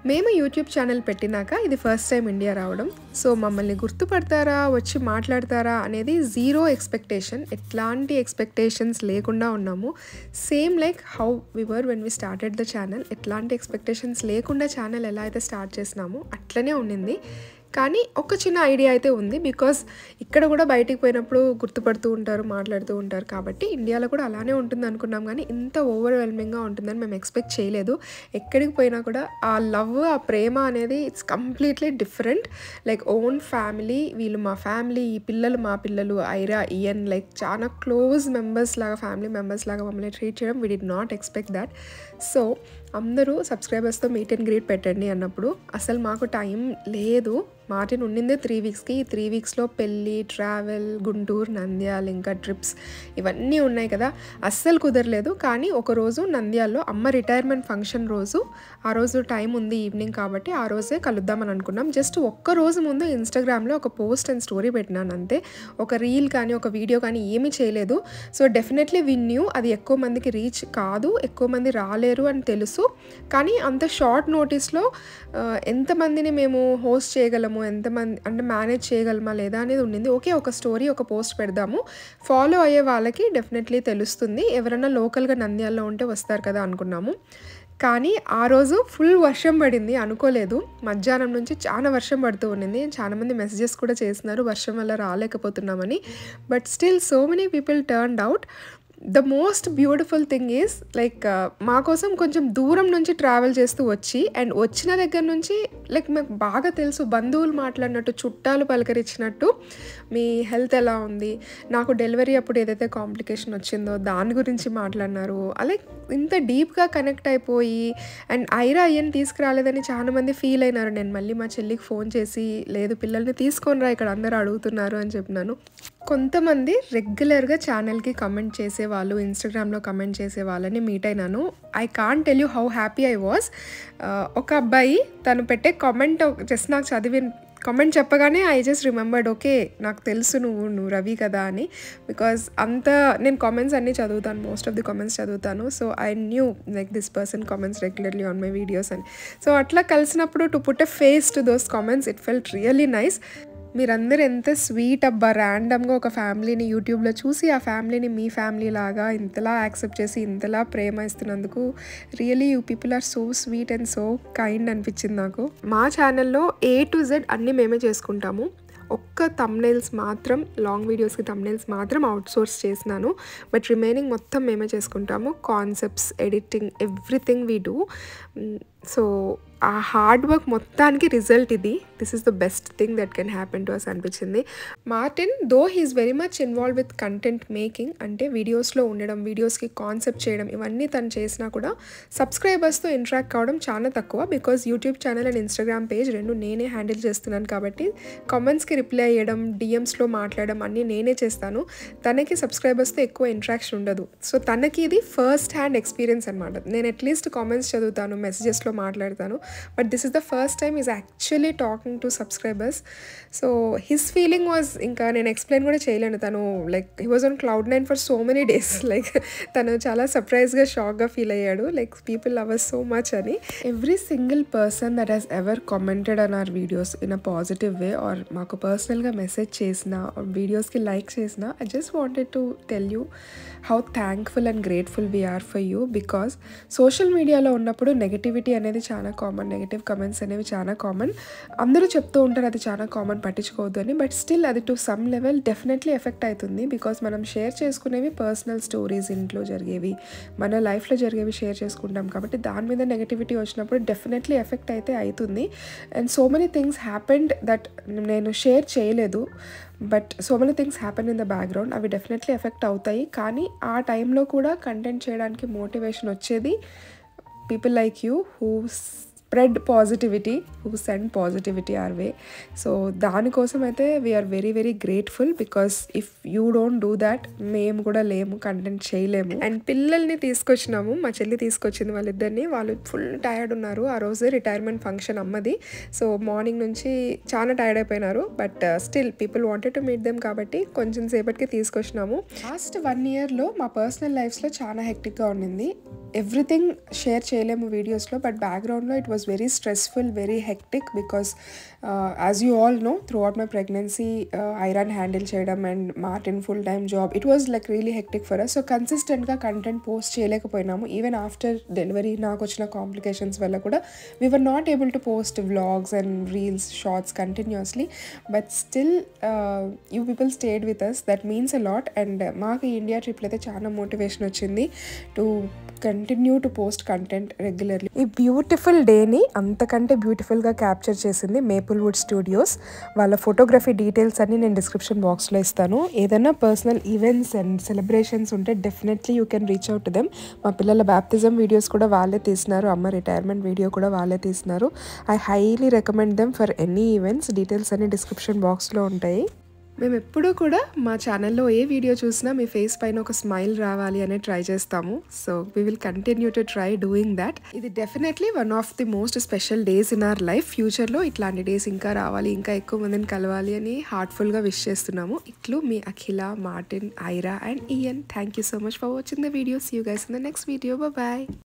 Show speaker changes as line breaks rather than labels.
మేము YouTube channel పెట్టినాక ఇది ఫస్ట్ టైం ఇండియా రావడం. సో మమ్మల్ని గుర్తుపడతారా, వచ్చి మాట్లాడతారా అనేది జీరో ఎక్స్పెక్టేషన్. ఎట్లాంటి ఎక్స్పెక్టేషన్స్ లేకుండా ఉన్నాము. Same like how we were when we started the channel. ఎట్లాంటి ఎక్స్పెక్టేషన్స్ లేకుండా ఛానల్ ఎలా అయితే స్టార్ట్ చేసినామో అట్లనే ఉండింది. కానీ ఒక చిన్న ఐడియా అయితే ఉంది. బికాస్ ఇక్కడ కూడా బయటికి పోయినప్పుడు గుర్తుపడుతూ ఉంటారు, మాట్లాడుతూ ఉంటారు. కాబట్టి ఇండియాలో కూడా అలానే ఉంటుంది అనుకున్నాం, కానీ ఇంత ఓవర్వెల్మింగ్గా ఉంటుందని మేము ఎక్స్పెక్ట్ చేయలేదు. ఎక్కడికి పోయినా కూడా ఆ లవ్, ఆ ప్రేమ అనేది it's completely different. Like own family, వీళ్ళు మా ఫ్యామిలీ, ఈ పిల్లలు మా పిల్లలు, ఐరా, ఇయన్, లైక్ చాలా క్లోజ్ మెంబర్స్ లాగా, ఫ్యామిలీ మెంబర్స్ లాగా మమ్మల్ని ట్రీట్ చేయడం we did not expect that. So అందరూ సబ్స్క్రైబర్స్తో మీట్ అండ్ గ్రీట్ పెట్టండి అన్నప్పుడు అసలు మాకు టైం లేదు. మార్టిన్ ఉండిందే 3 వీక్స్కి. ఈ 3 వీక్స్లో పెళ్ళి, ట్రావెల్, గుంటూరు, నంద్యాల, ఇంకా ట్రిప్స్ ఇవన్నీ ఉన్నాయి కదా, అస్సలు కుదరలేదు. కానీ ఒకరోజు నంద్యాలలో అమ్మ రిటైర్మెంట్ ఫంక్షన్ రోజు, ఆ రోజు టైం ఉంది ఈవినింగ్ కాబట్టి ఆ రోజే కలుద్దామని అనుకున్నాం. జస్ట్ ఒక్క రోజు ముందు ఇన్స్టాగ్రామ్లో ఒక పోస్ట్ అండ్ స్టోరీ పెట్టినాను అంతే. ఒక రీల్ కానీ ఒక వీడియో కానీ ఏమీ చేయలేదు. సో డెఫినెట్లీ వి న్యూ అది ఎక్కువ మందికి రీచ్ కాదు, ఎక్కువ మంది రాలేరు అని తెలుసు. కానీ అంత షార్ట్ నోటీస్లో ఎంతమందిని మేము హోస్ట్ చేయగలము, ఎంతమంది అంటే మేనేజ్ చేయగలమా లేదా అనేది ఉండింది. ఓకే, ఒక స్టోరీ, ఒక పోస్ట్ పెడదాము, ఫాలో అయ్యే వాళ్ళకి డెఫినెట్లీ తెలుస్తుంది, ఎవరైనా లోకల్గా నంద్యాలలో ఉంటే వస్తారు కదా అనుకున్నాము. కానీ ఆ రోజు ఫుల్ వర్షం పడింది. అనుకోలేదు, మధ్యాహ్నం నుంచి చాలా వర్షం పడుతూ ఉండింది. చాలామంది మెసేజెస్ కూడా చేస్తున్నారు వర్షం వల్ల రాలేకపోతున్నామని. But still so many people turned out. The most beautiful thing is like మా కోసం కొంచెం దూరం నుంచి ట్రావెల్ చేస్తూ వచ్చి, అండ్ వచ్చిన దగ్గర నుంచి లైక్ మాకు బాగా తెలుసు, బంధువులు మాట్లాడినట్టు, చుట్టాలు పలకరించినట్టు, మీ హెల్త్ ఎలా ఉంది, నాకు డెలివరీ అప్పుడు ఏదైతే కాంప్లికేషన్ వచ్చిందో దాని గురించి మాట్లాడినారు. లైక్ ఇంత డీప్గా కనెక్ట్ అయిపోయి, అండ్ ఐరా అయ్యని తీసుకురాలేదని చాలామంది ఫీల్ అయినారు. నేను మళ్ళీ మా చెల్లికి ఫోన్ చేసి, లేదు పిల్లల్ని తీసుకొని రా, ఇక్కడ అందరూ అడుగుతున్నారు అని చెప్పినాను. కొంతమంది రెగ్యులర్గా ఛానల్కి కమెంట్ చేసేవాళ్ళు, ఇన్స్టాగ్రామ్లో కమెంట్ చేసే వాళ్ళని మీట్ అయినాను. I can't tell you how happy I was. ఒక అబ్బాయి తను పెట్టే కామెంట్ జస్ట్ నాకు చదివి కామెంట్ చెప్పగానే ఐ జస్ట్ రిమెంబర్డ్, ఓకే నాకు తెలుసు నువ్వు రవి కదా అని. బికాజ్ అంత నేను కామెంట్స్ అన్నీ చదువుతాను, మోస్ట్ ఆఫ్ ది కామెంట్స్ చదువుతాను. So I knew like this person comments regularly on my videos అని. సో అట్లా కలిసినప్పుడు to put a face to those comments, it felt really nice. మీరందరూ ఎంత స్వీట్ అబ్బా, ర్యాండమ్గా ఒక ఫ్యామిలీని యూట్యూబ్లో చూసి ఆ ఫ్యామిలీని మీ ఫ్యామిలీ లాగా ఇంతలా యాక్సెప్ట్ చేసి ఇంతలా ప్రేమ ఇస్తున్నందుకు really you people are so sweet and so kind అనిపించింది నాకు. మా ఛానల్లో A to Z అన్నీ మేమే చేసుకుంటాము. ఒక్క థంబ్నెయిల్స్ మాత్రం, లాంగ్ వీడియోస్కి థంబ్నెయిల్స్ మాత్రం అవుట్సోర్స్ చేసినాను. బట్ రిమైనింగ్ మొత్తం మేమే చేసుకుంటాము. Concepts, editing, everything we do. So ఆ హార్డ్ వర్క్ మొత్తానికి రిజల్ట్ ఇది. This is the best thing that can happen to us అనిపించింది. Martin though he is very much involve with content making, అంటే వీడియోస్లో ఉండడం, వీడియోస్కి కాన్సెప్ట్ చేయడం, ఇవన్నీ తను చేసినా కూడా సబ్స్క్రైబర్స్తో ఇంటరాక్ట్ కావడం చాలా తక్కువ. Because YouTube channel and Instagram page రెండు నేనే హ్యాండిల్ చేస్తున్నాను కాబట్టి కామెంట్స్కి రిప్లై అయ్యడం, డిఎమ్స్లో మాట్లాడడం అన్నీ నేనే చేస్తాను. తనకి సబ్స్క్రైబర్స్తో ఎక్కువ ఇంటరాక్షన్ ఉండదు. సో తనకి ఇది ఫస్ట్ హ్యాండ్ ఎక్స్పీరియన్స్ అనమాట. నేను అట్లీస్ట్ కామెంట్స్ చదువుతాను, మెసేజెస్లో మాట్లాడతాను, but this is the first time is actually talking to subscribers. So his feeling was, ఇంకా నేను ఎక్స్ప్లెయిన్ కూడా చేయలేను. తను like he was on Cloud9 for so many days. Like తను చాలా సర్ప్రైజ్గా, షాక్గా ఫీల్ అయ్యాడు, like people love us so much అని. Every single person that has ever commented on our videos in a positive way, are మాకు పర్సనల్గా message చేసిన, వీడియోస్కి లైక్ చేసిన, I just wanted to tell you how thankful and grateful we are for you. Because social మీడియాలో ఉన్నప్పుడు negativity అనేది చాలా common, negative comments అనేవి చాలా కామన్. అందరూ చెప్తూ ఉంటారు అది చాలా కామన్, పట్టించుకోవద్దు అని. బట్ స్టిల్ అది to some level definitely effect అవుతుంది. బికాస్ మనం షేర్ చేసుకునేవి పర్సనల్ స్టోరీస్, ఇంట్లో జరిగేవి, మన లైఫ్లో జరిగేవి షేర్ చేసుకుంటాం కాబట్టి దాని మీద నెగటివిటీ వచ్చినప్పుడు డెఫినెట్లీ ఎఫెక్ట్ అయితే అవుతుంది. And so many things happened that నేను షేర్ చేయలేదు, but so many things happen in the background. అవి డెఫినెట్లీ ఎఫెక్ట్ అవుతాయి. కానీ ఆ టైంలో కూడా కంటెంట్ చేయడానికి మోటివేషన్ వచ్చేది people like you who spread positivity, who send positivity our way. So దానికోసం అయితే we are very very grateful. Because if you don't do that మేము కూడా లేము, కంటెంట్ చేయలేము. అండ్ పిల్లల్ని తీసుకొచ్చినాము, మా చెల్లి తీసుకొచ్చింది వాళ్ళిద్దరిని. వాళ్ళు ఫుల్ టైర్డ్ ఉన్నారు. ఆ రోజే రిటైర్మెంట్ ఫంక్షన్ అమ్మది. సో మార్నింగ్ నుంచి చాలా టైర్డ్ అయిపోయినారు. But still people wanted to meet them కాబట్టి కొంచెం సేపటికి తీసుకొచ్చినాము. లాస్ట్ 1 yearలో మా పర్సనల్ లైఫ్స్లో చాలా హెక్టిక్గా ఉండింది. ఎవ్రీథింగ్ షేర్ చేయలేము వీడియోస్లో, బట్ బ్యాక్గ్రౌండ్లో it was very stressful, very hectic because as you all know throughout my pregnancy ఐరాన్ హ్యాండిల్ చేయడం and Martin full time job, it was like really hectic for us. So కన్సిస్టెంట్గా content post చేయలేకపోయినాము. Even after delivery నాకు వచ్చిన complications వల్ల కూడా we were not able to post vlogs and reels shorts continuously, but still you people stayed with us, that means a lot. And మాకు ఈ India ట్రిప్లో అయితే చాలా మోటివేషన్ వచ్చింది to continue to post content regularly. ఈ beautiful డేని అంతకంటే బ్యూటిఫుల్గా క్యాప్చర్ చేసింది మేపుల్వుడ్ స్టూడియోస్. వాళ్ళ ఫోటోగ్రఫీ డీటెయిల్స్ అన్ని నేను డిస్క్రిప్షన్ బాక్స్లో ఇస్తాను. ఏదైనా పర్సనల్ ఈవెంట్స్ అండ్ సెలబ్రేషన్స్ ఉంటే definitely you can reach out to them. మా పిల్లల బ్యాప్టిజం వీడియోస్ కూడా వాళ్ళే తీసినారు, అమ్మ రిటైర్మెంట్ వీడియో కూడా వాళ్ళే తీసినారు. I highly recommend them for any events. Details అన్ని డిస్క్రిప్షన్ బాక్స్లో ఉంటాయి. మేము ఎప్పుడూ కూడా మా ఛానల్లో ఏ వీడియో చూసినా మీ ఫేస్ పైన ఒక స్మైల్ రావాలి అనే ట్రై చేస్తాము. So we will continue to try doing that. ఇది definitely one of the most special days in our life. ఫ్యూచర్లో ఇట్లాంటి డేస్ ఇంకా రావాలి, ఇంకా ఎక్కువ మందిని కలవాలి అని హార్ట్ఫుల్గా విష్ చేస్తున్నాము. ఇట్లు మీ Akhila, Martin, Aira and Ian. Thank you so much for watching the video. See you guys in the next video. Bye.